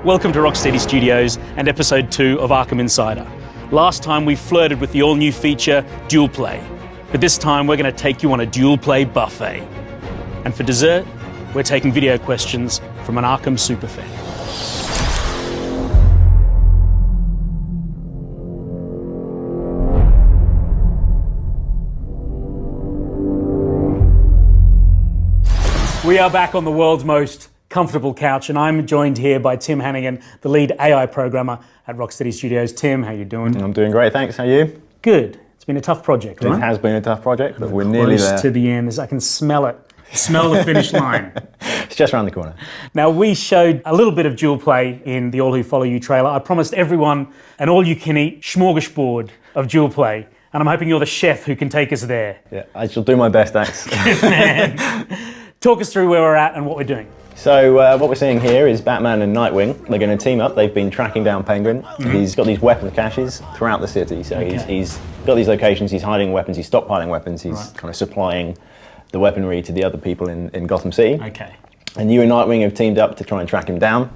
Welcome to Rocksteady Studios and episode 2 of Arkham Insider. Last time we flirted with the all-new feature, Dual Play. But this time we're going to take you on a Dual Play buffet. And for dessert, we're taking video questions from an Arkham superfan. We are back on the world's most comfortable couch, and I'm joined here by Tim Hannigan, the lead AI programmer at Rocksteady Studios. Tim, how you doing? I'm doing great, thanks. How are you? Good. It's been a tough project, right? It has been a tough project, but we're nearly there. Close to the end. I can smell it. Smell the finish line. It's just around the corner. Now, we showed a little bit of Dual Play in the All Who Follow You trailer. I promised everyone an all-you-can-eat smorgasbord of Dual Play, and I'm hoping you're the chef who can take us there. Yeah, I shall do my best, thanks. Good man. Talk us through where we're at and what we're doing. So what we're seeing here is Batman and Nightwing. They're going to team up. They've been tracking down Penguin. Mm-hmm. He's got these weapons caches throughout the city. So he's got these locations. He's hiding weapons. He's stockpiling weapons. He's kind of supplying the weaponry to the other people in Gotham City. Okay. And you and Nightwing have teamed up to try and track him down.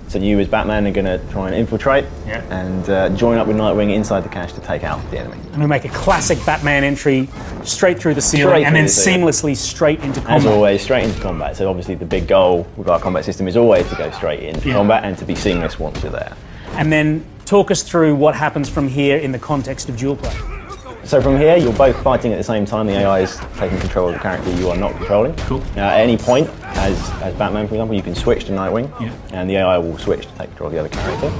So you as Batman are going to try and infiltrate and join up with Nightwing inside the cache to take out the enemy. And we make a classic Batman entry straight through the ceiling and then seamlessly straight into combat. As always, straight into combat. So obviously the big goal with our combat system is always to go straight into combat and to be seamless once you're there. And then talk us through what happens from here in the context of Dual Play. So from here, you're both fighting at the same time. The AI is taking control of the character you are not controlling. Cool. Now, at any point, as Batman, for example, you can switch to Nightwing, and the AI will switch to take control of the other character.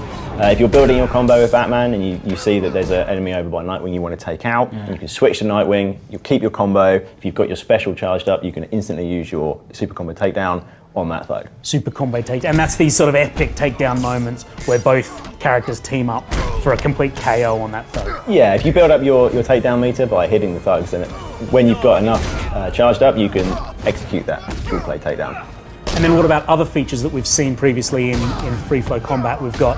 If you're building your combo with Batman and you see that there's an enemy over by Nightwing you want to take out, you can switch to Nightwing, you'll keep your combo. If you've got your special charged up, you can instantly use your super combo takedown on that thug. Super combo takedown, and that's these sort of epic takedown moments where both characters team up for a complete KO on that thug. Yeah, if you build up your takedown meter by hitting the thugs, then when you've got enough charged up, you can execute that Dual Play takedown. And then what about other features that we've seen previously in free flow combat? We've got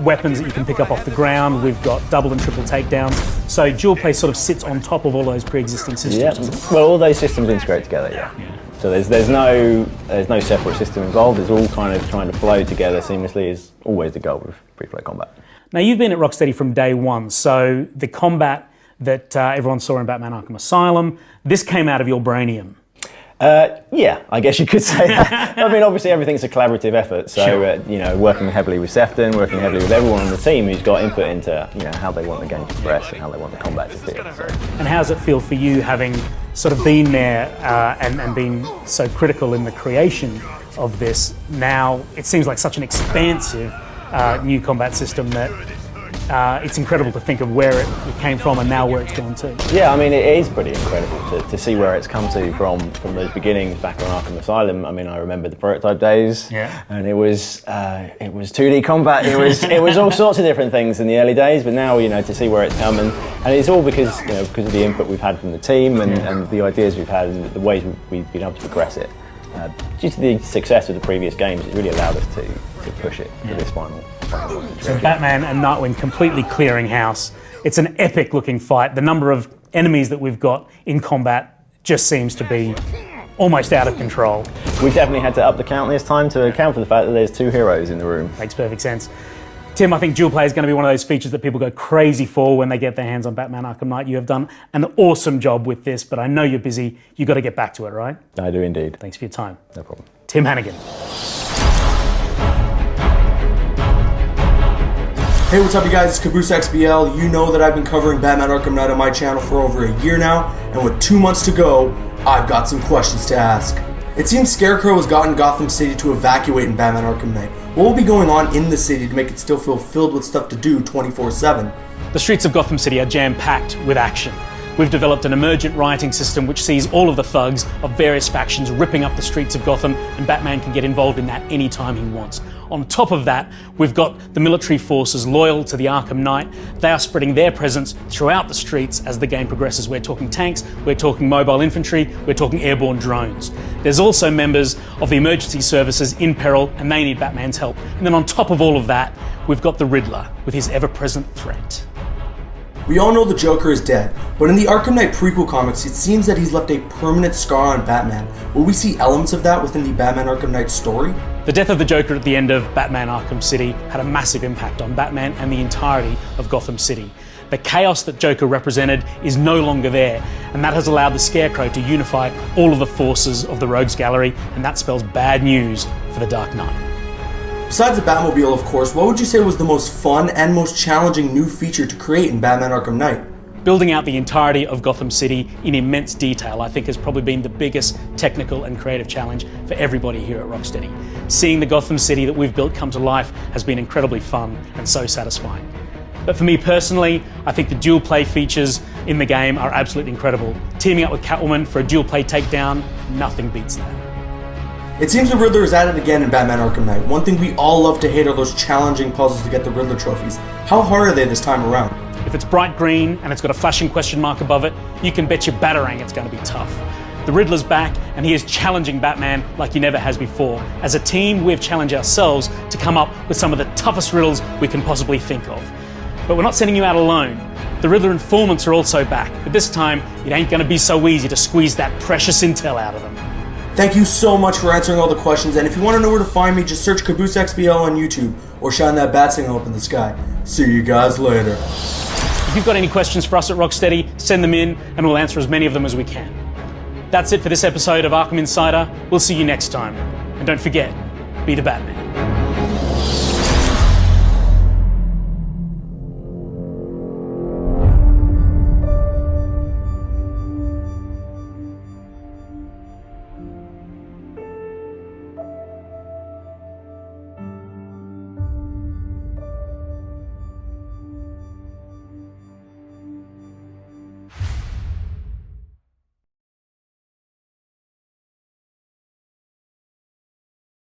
weapons that you can pick up off the ground, we've got double and triple takedowns. So Dual Play sort of sits on top of all those pre-existing systems. Yeah, well, all those systems integrate together, yeah. So there's no separate system involved. It's all kind of trying to flow together seamlessly is always the goal with free flow combat. Now you've been at Rocksteady from day one, so the combat that everyone saw in Batman Arkham Asylum, this came out of your brainium. Yeah, I guess you could say that. I mean, obviously everything's a collaborative effort, so working heavily with Sefton, working heavily with everyone on the team who's got input into how they want the game to progress and how they want the combat to feel. So. And how does it feel for you, having sort of been there and been so critical in the creation of this? Now it seems like such an expansive new combat system that it's incredible to think of where it came from and now where it's gone to. Yeah, I mean, it is pretty incredible to see where it's come to from those beginnings back on Arkham Asylum. I mean, I remember the prototype days, and it was 2D combat. It was all sorts of different things in the early days, but now to see where it's come, and it's all because of the input we've had from the team and the ideas we've had and the ways we've been able to progress it. Due to the success of the previous games, it really allowed us to push it to this final. So Batman and Nightwing completely clearing house. It's an epic looking fight. The number of enemies that we've got in combat just seems to be almost out of control. We've definitely had to up the count this time to account for the fact that there's 2 heroes in the room. Makes perfect sense. Tim, I think Dual Play is going to be one of those features that people go crazy for when they get their hands on Batman Arkham Knight. You have done an awesome job with this, but I know you're busy. You've got to get back to it, right? I do indeed. Thanks for your time. No problem. Tim Hannigan. Hey, what's up you guys, it's Caboose XBL. You know that I've been covering Batman Arkham Knight on my channel for over a year now, and with 2 months to go, I've got some questions to ask. It seems Scarecrow has gotten Gotham City to evacuate in Batman Arkham Knight. What will be going on in the city to make it still feel filled with stuff to do 24/7? The streets of Gotham City are jam-packed with action. We've developed an emergent rioting system which sees all of the thugs of various factions ripping up the streets of Gotham, and Batman can get involved in that anytime he wants. On top of that, we've got the military forces loyal to the Arkham Knight. They are spreading their presence throughout the streets as the game progresses. We're talking tanks, we're talking mobile infantry, we're talking airborne drones. There's also members of the emergency services in peril, and they need Batman's help. And then on top of all of that, we've got the Riddler with his ever-present threat. We all know the Joker is dead, but in the Arkham Knight prequel comics, it seems that he's left a permanent scar on Batman. Will we see elements of that within the Batman Arkham Knight story? The death of the Joker at the end of Batman Arkham City had a massive impact on Batman and the entirety of Gotham City. The chaos that Joker represented is no longer there, and that has allowed the Scarecrow to unify all of the forces of the Rogues Gallery, and that spells bad news for the Dark Knight. Besides the Batmobile, of course, what would you say was the most fun and most challenging new feature to create in Batman Arkham Knight? Building out the entirety of Gotham City in immense detail, I think, has probably been the biggest technical and creative challenge for everybody here at Rocksteady. Seeing the Gotham City that we've built come to life has been incredibly fun and so satisfying. But for me personally, I think the dual play features in the game are absolutely incredible. Teaming up with Catwoman for a dual play takedown, nothing beats that. It seems the Riddler is at it again in Batman Arkham Knight. One thing we all love to hate are those challenging puzzles to get the Riddler trophies. How hard are they this time around? If it's bright green and it's got a flashing question mark above it, you can bet your batarang it's going to be tough. The Riddler's back and he is challenging Batman like he never has before. As a team, we've challenged ourselves to come up with some of the toughest riddles we can possibly think of. But we're not sending you out alone. The Riddler informants are also back, but this time it ain't going to be so easy to squeeze that precious intel out of them. Thank you so much for answering all the questions, and if you want to know where to find me, just search Caboose XBL on YouTube or shine that bat signal up in the sky. See you guys later. If you've got any questions for us at Rocksteady, send them in and we'll answer as many of them as we can. That's it for this episode of Arkham Insider. We'll see you next time. And don't forget, be the Batman.